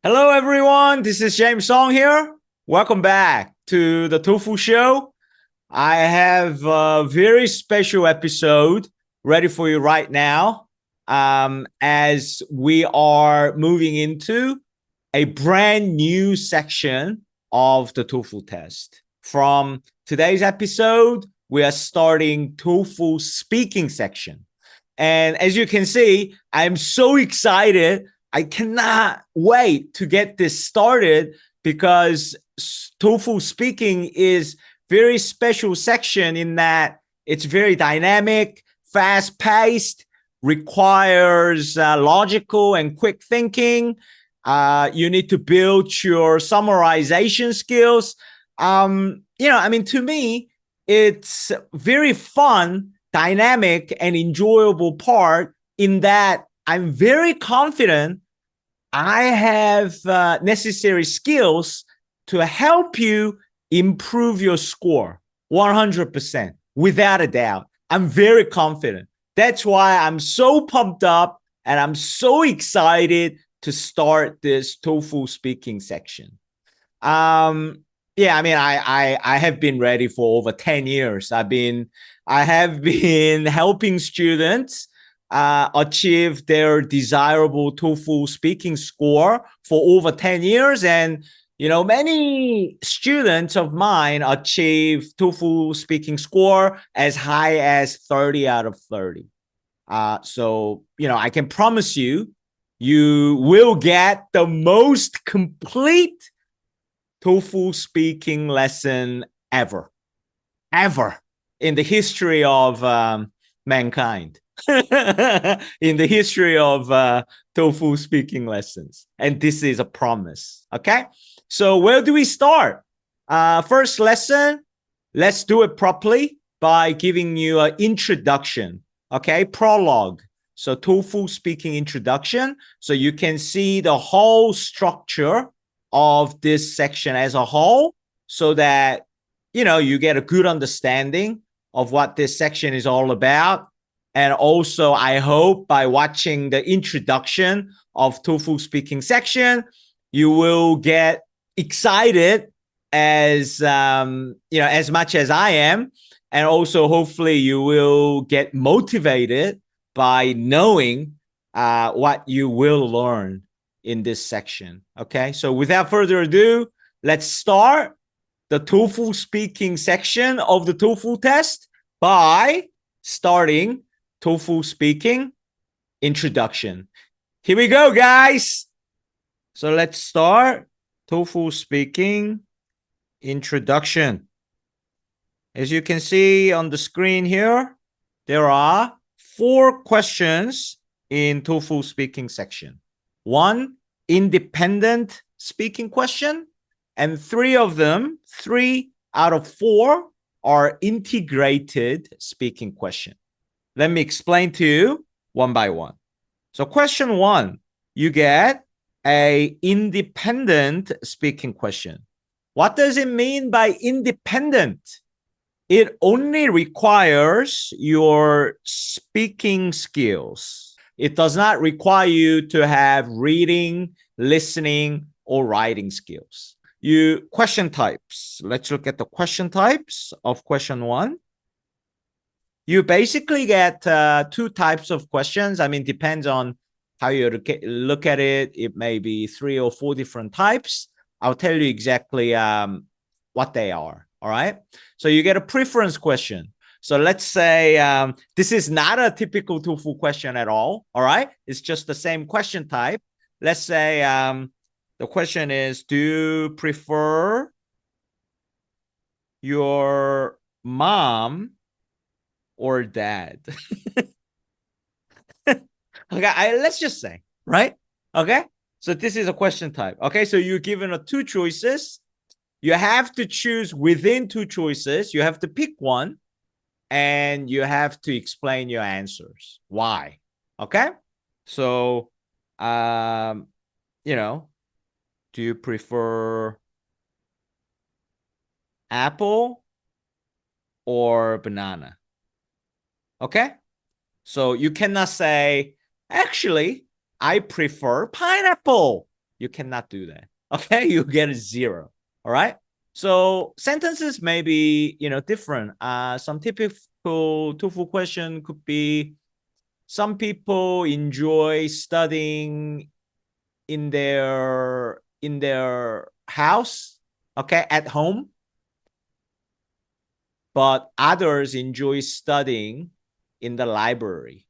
Hello, everyone. This is James Song here. Welcome back to the TOEFL Show. I have a very special episode ready for you right now as we are moving into a brand new section of the TOEFL test. From today's episode, we are starting TOEFL Speaking Section. And as you can see, I'm so excited. I cannot wait to get this started because TOEFL Speaking is very special section in that it's very dynamic, fast-paced, requires logical and quick thinking. You need to build your summarization skills. To me, it's very fun, dynamic, and enjoyable part in that I'm very confident I have necessary skills to help you improve your score 100%, without a doubt. I'm very confident. That's why I'm so pumped up and I'm so excited to start this TOEFL speaking section. I have been ready for over 10 years. I have been helping students achieve their desirable TOEFL speaking score for over 10 years. And, many students of mine achieve TOEFL speaking score as high as 30 out of 30. I can promise you, you will get the most complete TOEFL speaking lesson ever in the history of mankind. In the history of TOEFL speaking lessons. And this is a promise. Okay. So where do we start? First lesson, let's do it properly by giving you an introduction. Okay. Prologue. So TOEFL speaking introduction. So you can see the whole structure of this section as a whole so that, you get a good understanding of what this section is all about. And also, I hope by watching the introduction of TOEFL speaking section, you will get excited as much as I am. And also, hopefully, you will get motivated by knowing what you will learn in this section. Okay, so without further ado, let's start the TOEFL speaking section of the TOEFL test by starting TOEFL speaking introduction. Here we go, guys. So let's start TOEFL speaking introduction. As you can see on the screen here, there are 4 questions in TOEFL speaking section. 1 independent speaking question, and 3 of them, 3 out of 4, are integrated speaking question. Let me explain to you one by one. So question 1, you get a independent speaking question. What does it mean by independent? It only requires your speaking skills. It does not require you to have reading, listening, or writing skills. Question types. Let's look at the question types of question 1. You basically get 2 types of questions. Depends on how you look at it. It may be 3 or 4 different types. I'll tell you exactly what they are. All right. So you get a preference question. So let's say this is not a typical TOEFL question at all. All right. It's just the same question type. Let's say the question is, do you prefer your mom or dad? Okay, let's just say, right? Okay, so this is a question type. Okay, so you're given 2 choices. You have to choose within 2 choices. You have to pick one, and you have to explain your answers. Why? Okay, so do you prefer apple or banana? Okay, so you cannot say, actually, I prefer pineapple. You cannot do that. Okay, you get a 0. All right. So sentences may be, different. Some typical TOEFL question could be: some people enjoy studying in their house, okay, at home, but others enjoy studying in the library.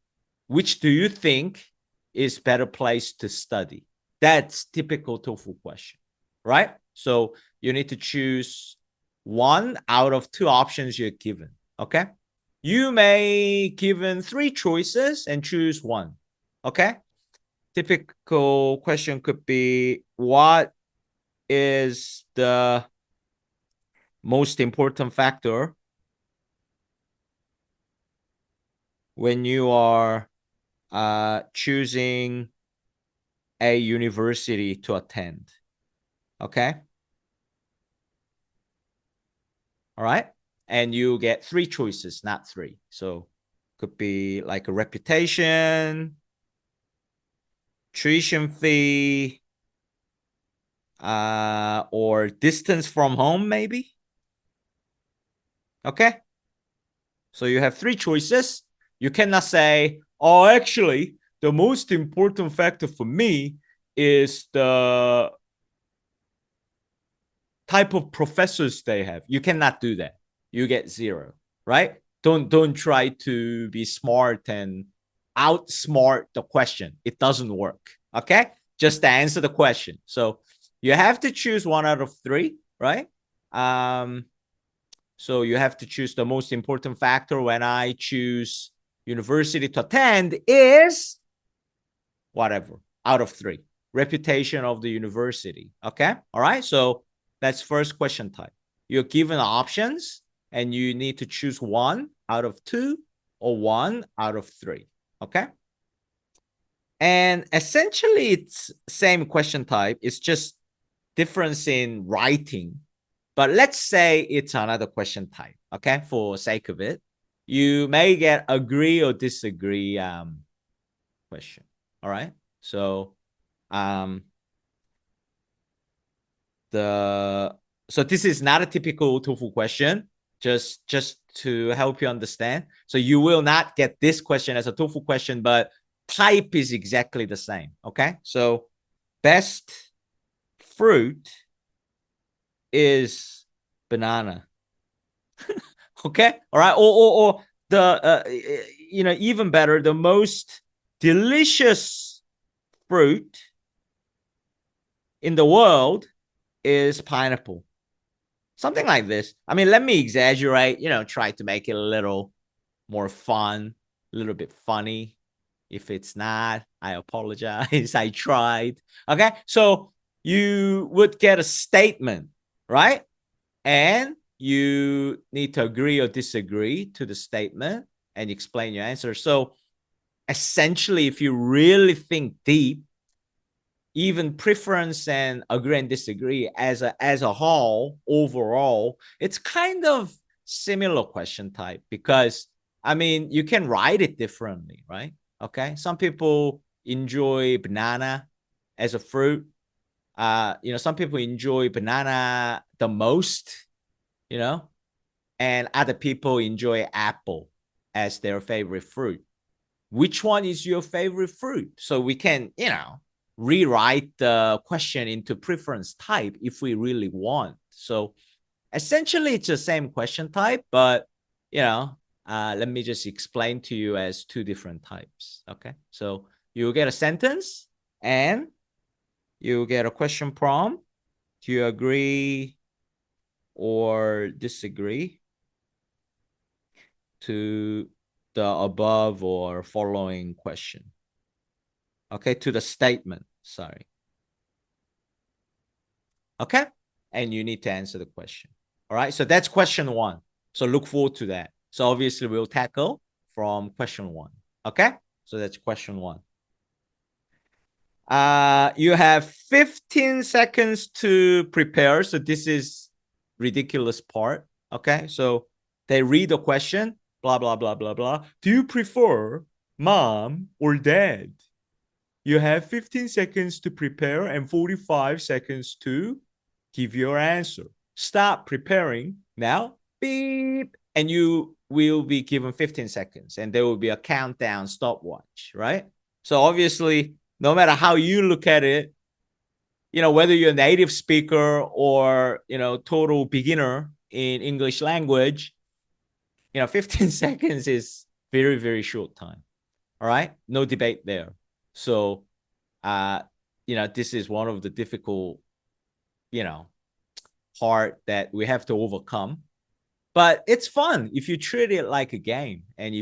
Which do you think is better place to study? That's typical TOEFL question, right? So you need to choose one out of two options you're given, okay? You may given 3 choices and choose one, okay? Typical question could be: what is the most important factor when you are choosing a university to attend? Okay. All right. And you get 3 choices, not 3. So could be like a reputation, tuition fee, or distance from home, maybe. Okay. So you have 3 choices. You cannot say, oh, actually, the most important factor for me is the type of professors they have. You cannot do that. You get 0, right? Don't try to be smart and outsmart the question. It doesn't work. Okay? Just answer the question. So you have to choose one out of 3, right? So you have to choose the most important factor when I choose university to attend is whatever out of 3. Reputation of the university. Okay? All right? So that's first question type. You're given options and you need to choose one out of 2 or one out of 3. Okay? And essentially it's same question type. It's just difference in writing. But let's say it's another question type. Okay? For sake of it, you may get agree or disagree question. All right? So so this is not a typical TOEFL question, just to help you understand. So you will not get this question as a TOEFL question, but type is exactly the same. Okay, so best fruit is banana. Okay, all right, or the even better, the most delicious fruit in the world is pineapple. Something like this. I mean, let me exaggerate, try to make it a little more fun, a little bit funny. If it's not, I apologize. I tried. Okay. So you would get a statement, right? And you need to agree or disagree to the statement and explain your answer. So essentially, if you really think deep, even preference and agree and disagree as a whole, overall, it's kind of similar question type, because I mean, you can write it differently, right? Okay. Some people enjoy banana as a fruit. Some people enjoy banana the most, and other people enjoy apple as their favorite fruit. Which one is your favorite fruit? So we can, rewrite the question into preference type if we really want. So essentially it's the same question type, but let me just explain to you as 2 different types. Okay, so you get a sentence and you get a question prompt. Do you agree or disagree to the above or following question? Okay, to the statement, sorry. Okay, and you need to answer the question. All right, so that's question 1. So look forward to that. So obviously we'll tackle from question 1. Okay, so that's question 1. You have 15 seconds to prepare. So this is ridiculous part. Okay, so they read the question, blah, blah, blah, blah, blah. Do you prefer mom or dad? You have 15 seconds to prepare and 45 seconds to give your answer. Stop preparing now. Beep. And you will be given 15 seconds and there will be a countdown stopwatch, right? So obviously, no matter how you look at it, whether you're a native speaker or, total beginner in English language, 15 seconds is very, very short time. All right. No debate there. So, this is one of the difficult, part that we have to overcome. But it's fun if you treat it like a game. And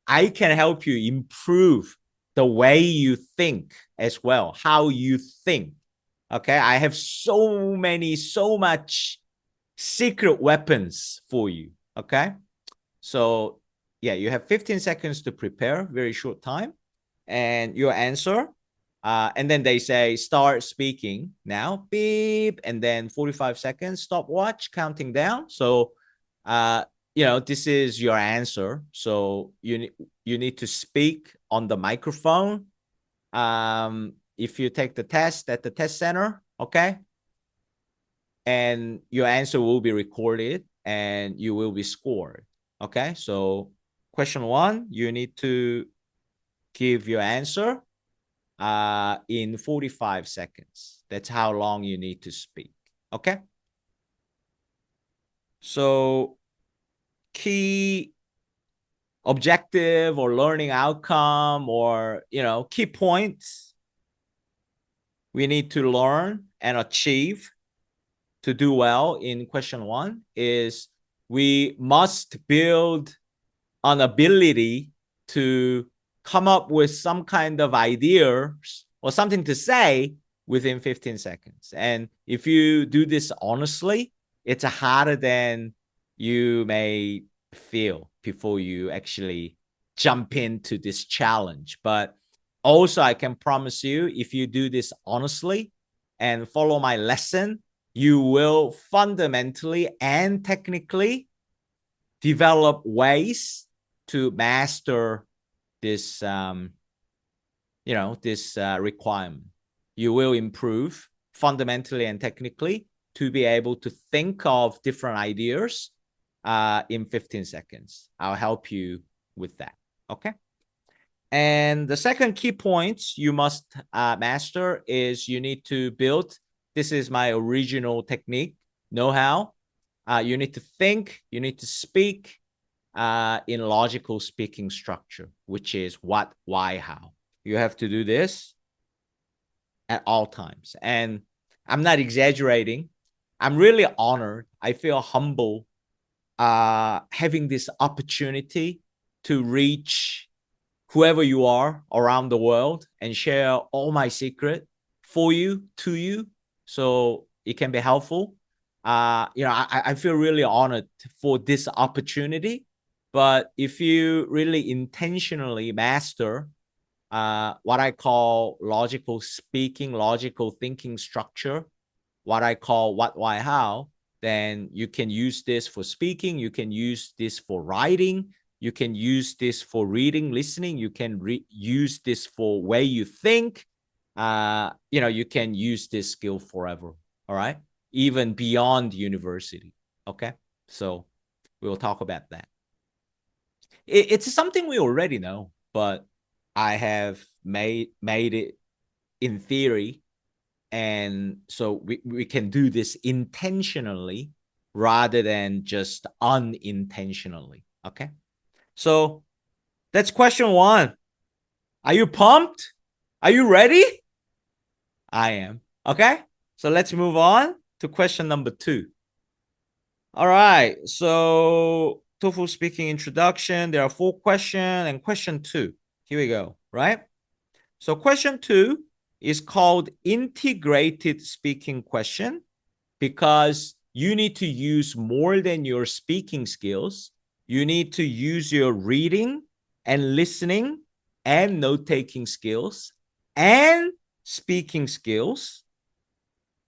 I can help you improve the way you think as well, how you think. Okay. I have so much secret weapons for you. Okay. So yeah, you have 15 seconds to prepare, very short time, and your answer. And then they say, start speaking now, beep, and then 45 seconds, stopwatch, counting down. So, this is your answer. So you need to speak on the microphone. If you take the test at the test center, okay, and your answer will be recorded and you will be scored. Okay, so question 1, you need to give your answer in 45 seconds. That's how long you need to speak. Okay, so key objective or learning outcome or key points we need to learn and achieve to do well in question 1 is we must build an ability to come up with some kind of ideas or something to say within 15 seconds. And if you do this honestly, it's harder than you may feel before you actually jump into this challenge. But also, I can promise you, if you do this honestly and follow my lesson, you will fundamentally and technically develop ways to master this, requirement. You will improve fundamentally and technically to be able to think of different ideas in 15 seconds. I'll help you with that. Okay. And the second key point you must master is you need to build. This is my original technique, know-how. You need to think, you need to speak in logical speaking structure, which is what, why, how. You have to do this at all times. And I'm not exaggerating. I'm really honored. I feel humble having this opportunity to reach whoever you are around the world and share all my secret for you, to you, so it can be helpful. I feel really honored for this opportunity. But if you really intentionally master what I call logical speaking, logical thinking structure, what I call what, why, how, then you can use this for speaking. You can use this for writing. You can use this for reading, listening. You can use this for way you think. You can use this skill forever. All right. Even beyond university. Okay. So we'll talk about that. It's something we already know, but I have made it in theory. And so we can do this intentionally rather than just unintentionally. Okay. So that's question 1. Are you pumped? Are you ready? I am. Okay. So let's move on to question number 2. All right. So TOEFL speaking introduction. There are 4 questions and question 2. Here we go. Right. So question 2 is called integrated speaking question because you need to use more than your speaking skills. You need to use your reading and listening and note-taking skills and speaking skills,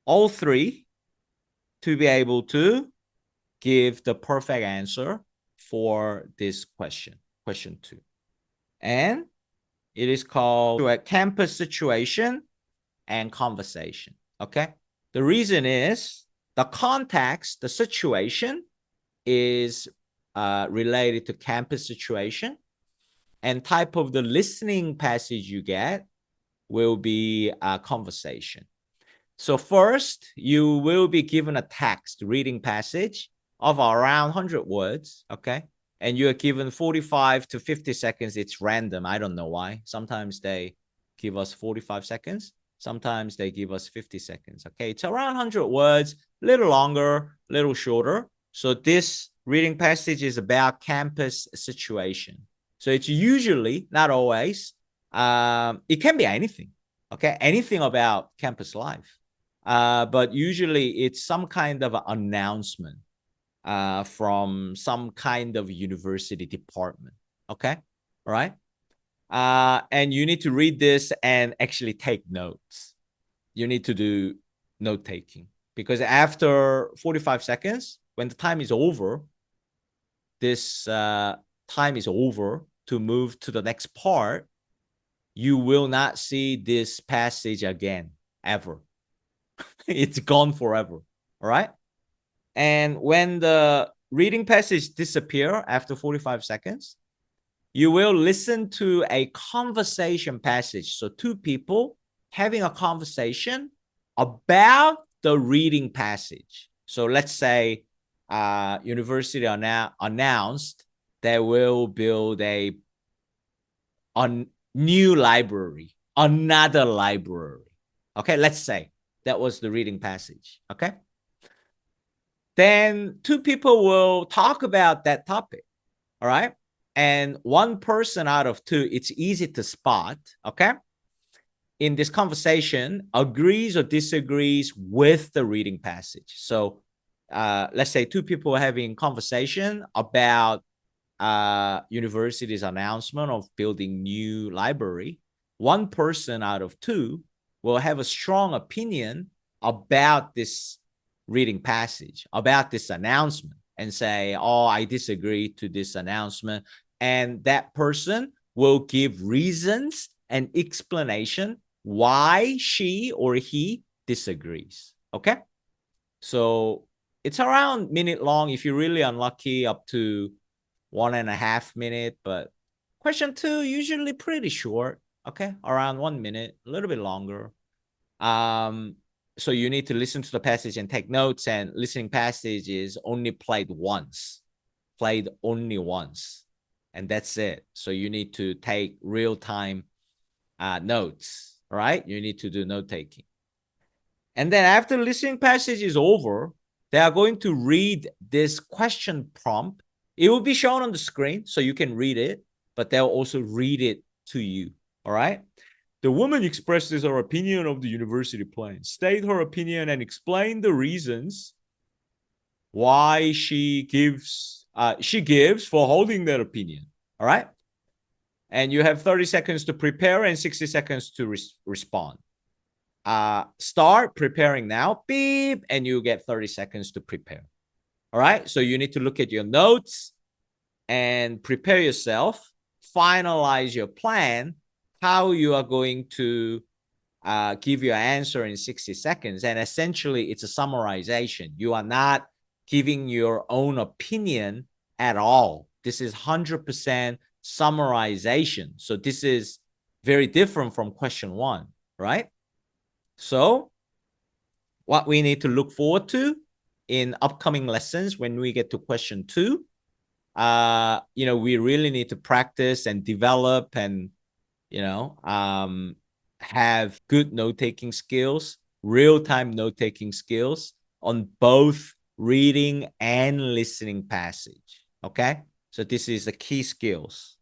all 3, to be able to give the perfect answer for this question, question 2. And It is called a campus situation and conversation. Okay. The reason is the context, the situation is related to campus situation, and type of the listening passage you get will be a conversation. So first, you will be given a text reading passage of around 100 words, okay? And you are given 45 to 50 seconds. It's random. I don't know why. Sometimes they give us 45 seconds. Sometimes they give us 50 seconds, okay? It's around 100 words, a little longer, a little shorter. So this reading passage is about campus situation. So it's usually, not always, it can be anything, okay? Anything about campus life. But usually it's some kind of announcement from some kind of university department. Okay. All right. And you need to read this and actually take notes. You need to do note taking, because after 45 seconds, when the time is over, this time is over to move to the next part, you will not see this passage again, ever. It's gone forever. All right. And when the reading passage disappear after 45 seconds, you will listen to a conversation passage. So two people having a conversation about the reading passage. So let's say university announced they will build a new library, another library. Okay, let's say that was the reading passage. Okay. Then two people will talk about that topic. All right. And one person out of two, it's easy to spot. Okay. In this conversation, agrees or disagrees with the reading passage. So let's say two people are having conversation about university's announcement of building new library. One person out of two will have a strong opinion about this reading passage, about this announcement, and say, oh, I disagree to this announcement. And that person will give reasons and explanation why she or he disagrees. Okay. So it's around minute long. If you're really unlucky, up to 1.5 minutes. But question two, usually pretty short. Okay. Around 1 minute, a little bit longer. So you need to listen to the passage and take notes, and listening passage is only played only once, and that's it. So you need to take real-time notes, right? You need to do note-taking. And then after listening passage is over, they are going to read this question prompt. It will be shown on the screen, so you can read it, but they'll also read it to you, all right? The woman expresses her opinion of the university plan. State her opinion and explain the reasons why she gives for holding that opinion. All right. And you have 30 seconds to prepare and 60 seconds to respond. Start preparing now. Beep. And you get 30 seconds to prepare. All right. So you need to look at your notes and prepare yourself. Finalize your plan, how you are going to give your answer in 60 seconds. And essentially, it's a summarization. You are not giving your own opinion at all. This is 100% summarization. So this is very different from question one, right? So what we need to look forward to in upcoming lessons when we get to question two, we really need to practice and develop and have good note-taking skills, real-time note-taking skills on both reading and listening passage. Okay. So this is the key skills.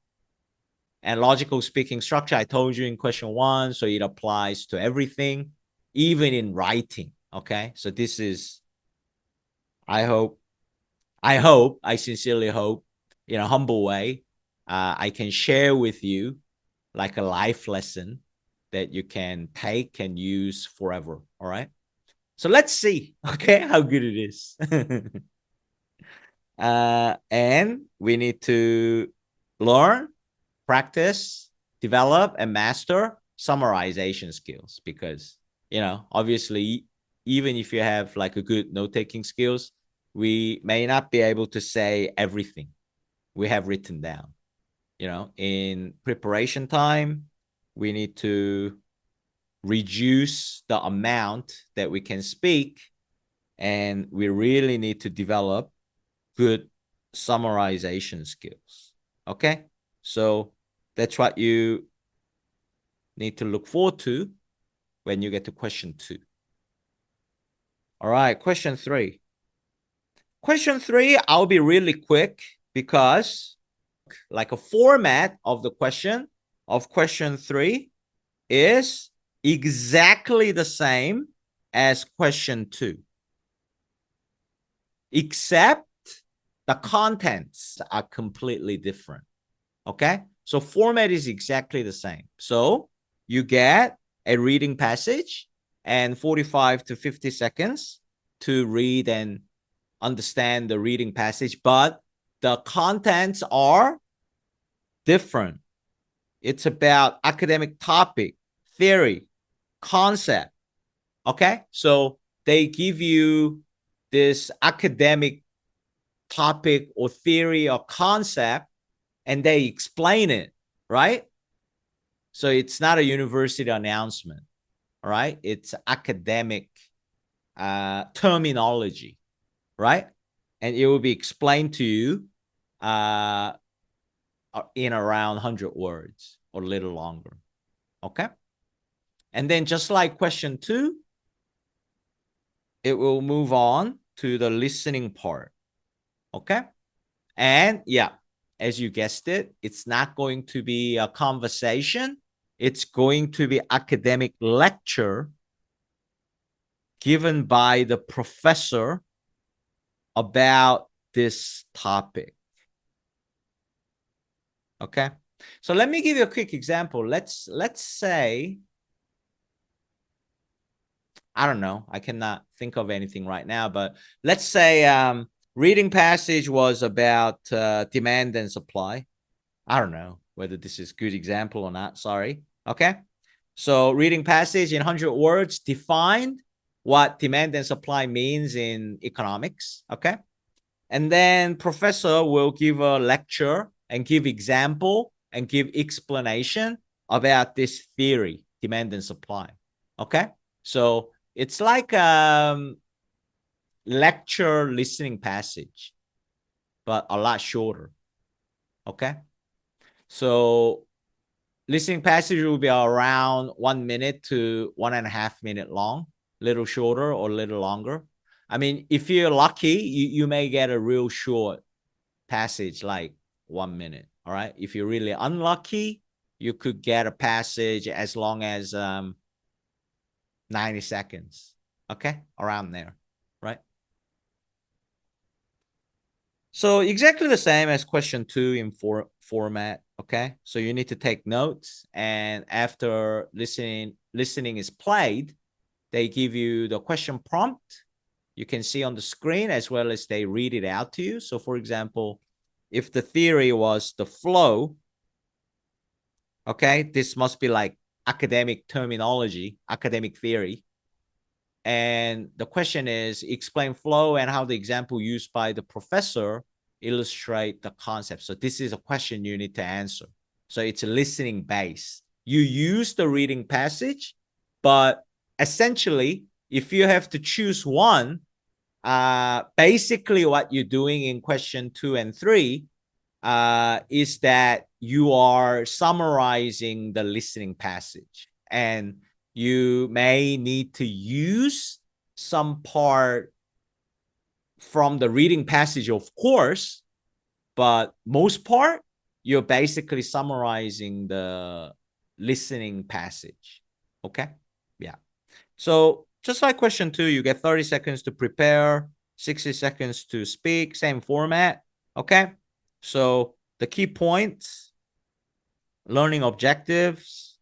And logical speaking structure, I told you in question one, so it applies to everything, even in writing. Okay. So this is, I sincerely hope, in a humble way, I can share with you like a life lesson that you can take and use forever. All right. So let's see, okay, how good it is. And we need to learn, practice, develop and master summarization skills, because, obviously, even if you have like a good note-taking skills, we may not be able to say everything we have written down. In preparation time, we need to reduce the amount that we can speak, and we really need to develop good summarization skills. Okay, so that's what you need to look forward to when you get to question 2. All right, question 3. Question 3, I'll be really quick, because like a format of the question 3 is exactly the same as question 2, except the contents are completely different. Okay, so format is exactly the same. So you get a reading passage and 45 to 50 seconds to read and understand the reading passage, but the contents are different. It's about academic topic, theory, concept. Okay, so they give you this academic topic or theory or concept, and they explain it, right? So it's not a university announcement, all right? It's academic terminology, right? And it will be explained to you in around 100 words or a little longer, okay? And then just like question 2, it will move on to the listening part, okay? And yeah, as you guessed it, it's not going to be a conversation. It's going to be academic lecture given by the professor about this topic. Okay, so let me give you a quick example. Let's say, I don't know, I cannot think of anything right now, but let's say reading passage was about demand and supply. I don't know whether this is a good example or not. Sorry. Okay, so reading passage in 100 words defined what demand and supply means in economics. Okay, and then professor will give a lecture and give example and give explanation about this theory, demand and supply. Okay, so it's like lecture listening passage, but a lot shorter. Okay, so listening passage will be around 1 minute to 1.5 minutes long, little shorter or a little longer. I mean, if you're lucky, you may get a real short passage like 1 minute. All right. If you're really unlucky, you could get a passage as long as 90 seconds. Okay, around there, right? So exactly the same as question 2 in format. Okay, so you need to take notes, and after listening is played, they give you the question prompt. You can see on the screen, as well as they read it out to you. So for example, if the theory was the flow, okay, this must be like academic terminology, academic theory. And the question is, explain flow and how the example used by the professor illustrate the concept. So this is a question you need to answer. So it's a listening base. You use the reading passage, but essentially, if you have to choose one, basically what you're doing in question 2 and 3 is that you are summarizing the listening passage, and you may need to use some part from the reading passage, of course, but most part, you're basically summarizing the listening passage. Okay? Yeah. So just like question 2, you get 30 seconds to prepare, 60 seconds to speak, same format. Okay? So the key points, learning objectives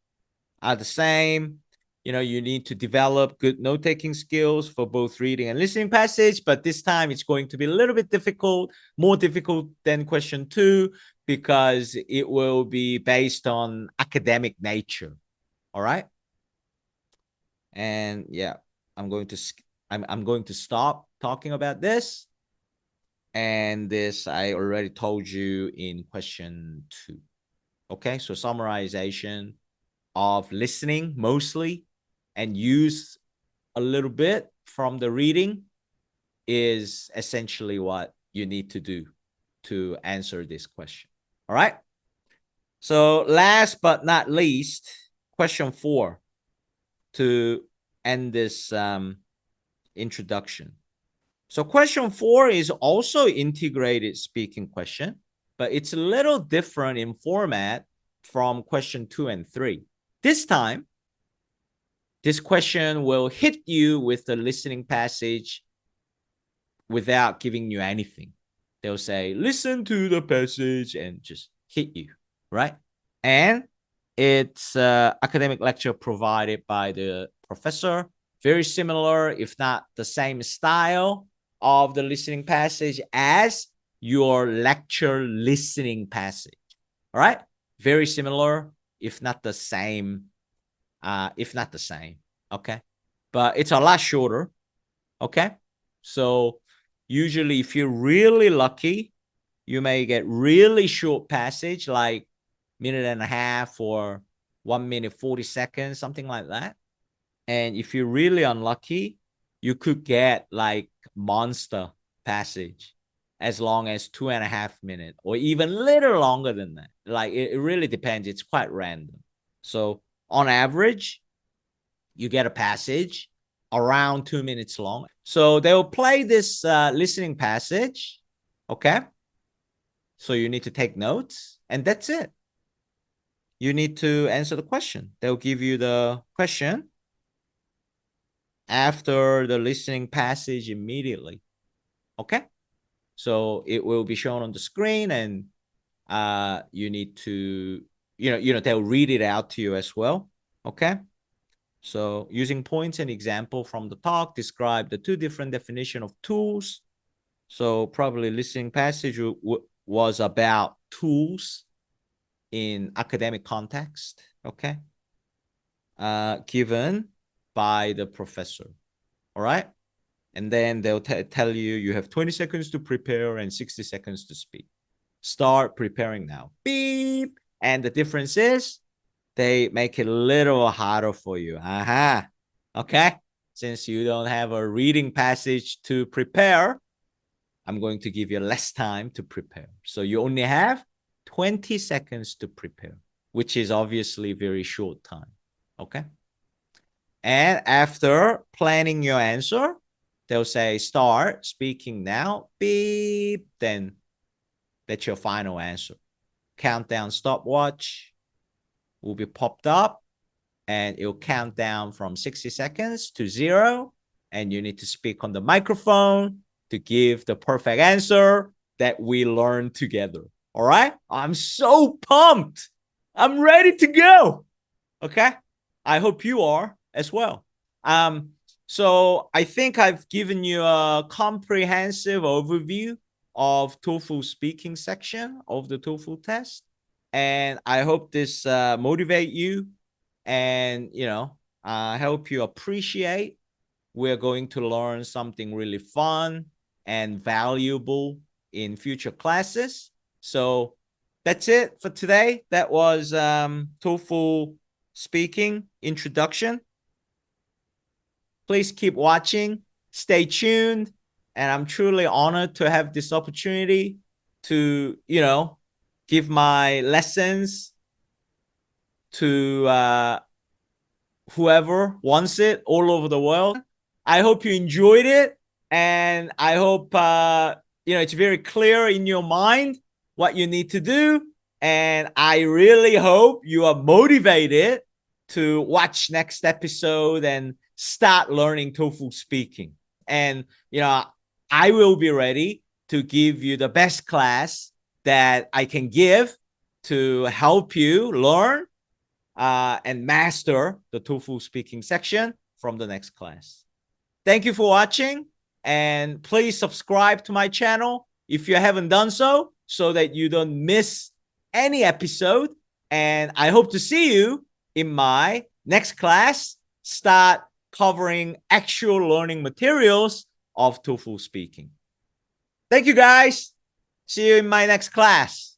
are the same. You need to develop good note-taking skills for both reading and listening passage, but this time it's going to be a little bit difficult, more difficult than question 2, because it will be based on academic nature. All right. And yeah, I'm going to stop talking about this. And this I already told you in question 2. Okay, so summarization of listening mostly and use a little bit from the reading is essentially what you need to do to answer this question. All right. So last but not least, question 4 to end this introduction. So question 4 is also integrated speaking question, but it's a little different in format from question 2 and 3. This time, this question will hit you with the listening passage without giving you anything. They'll say, listen to the passage and just hit you, right? And it's academic lecture provided by the professor. Very similar, if not the same style of the listening passage as your lecture listening passage. All right? Very similar, if not the same. Okay? But it's a lot shorter. Okay? So usually if you're really lucky, you may get really short passage like minute and a half or 1 minute 40 seconds, something like that. And if you're really unlucky, you could get like monster passage as long as 2.5 minutes or even a little longer than that. Like it really depends. It's quite random. So on average, you get a passage around 2 minutes long. So they will play this listening passage. Okay. So you need to take notes and that's it. You need to answer the question. They'll give you the question after the listening passage immediately. Okay. So it will be shown on the screen and you need to, they'll read it out to you as well. Okay. So using points and example from the talk, describe the 2 different definition of tools. So probably listening passage was about tools in academic context. Okay. Given by the professor. All right. And then they'll tell you you have 20 seconds to prepare and 60 seconds to speak. Start preparing now. Beep. And the difference is they make it a little harder for you. Okay. Since you don't have a reading passage to prepare, I'm going to give you less time to prepare. So you only have 20 seconds to prepare, which is obviously very short time. Okay. And after planning your answer, they'll say, start speaking now. Beep. Then that's your final answer. Countdown stopwatch will be popped up and it'll count down from 60 seconds to 0. And you need to speak on the microphone to give the perfect answer that we learned together. All right. I'm so pumped. I'm ready to go. Okay. I hope you are as well. So I think I've given you a comprehensive overview of TOEFL speaking section of the TOEFL test. And I hope this motivate you and, help you appreciate we're going to learn something really fun and valuable in future classes. So that's it for today. That was TOEFL speaking introduction. Please keep watching. Stay tuned. And I'm truly honored to have this opportunity to, give my lessons to whoever wants it all over the world. I hope you enjoyed it. And I hope, it's very clear in your mind what you need to do. And I really hope you are motivated to watch next episode and start learning TOEFL speaking. And, I will be ready to give you the best class that I can give to help you learn and master the TOEFL speaking section from the next class. Thank you for watching. And please subscribe to my channel if you haven't done so that you don't miss any episode. And I hope to see you in my next class. Start covering actual learning materials of TOEFL speaking. Thank you, guys. See you in my next class.